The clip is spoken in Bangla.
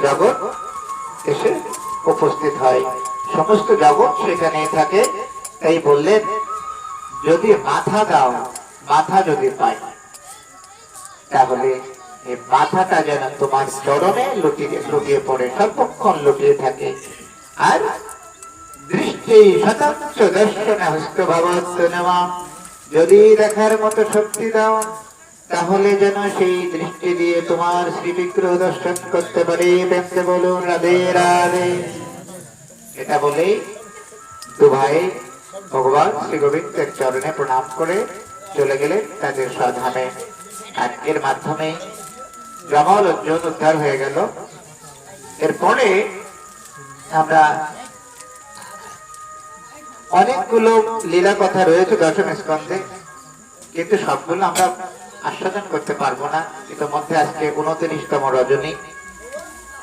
জগৎ এসে উপস্থিত হয়, সমস্ত জগৎ সেখানে থাকে। তাই বললেন যদি মাথা দাও, মাথা যদি পাই, তাহলে এই মাথাটা যেন তোমার চরণে লুটিয়ে পড়ে, সর্বক্ষণ লুটিয়ে থাকে। আর দৃষ্টি শতাংশ দর্শন হস্ত ভাবাত্ম নেওয়া, যদি দেখার মতো শক্তি দাও, তাহলে যেন সেই দৃষ্টি দিয়ে তোমার শ্রী বিগ্রহ দর্শন করতে পারি। প্রেমকে বলুন রাধে রাধে। এটা বলেই দু ভাই ভগবান শ্রী গোবিন্দের চরণে প্রণাম করে চলে গেলেন তাদের স্বধামে। আর এর মাধ্যমে জমল অর্জুন উদ্ধার হয়ে গেল। এরপরে আমরা অনেকগুলো লীলা কথা রয়েছে দশম স্কন্ধে, কিন্তু সবগুলো আমরা আস্বাদন করতে পারবো না। ইতিমধ্যে আজকে 29তম রজনী।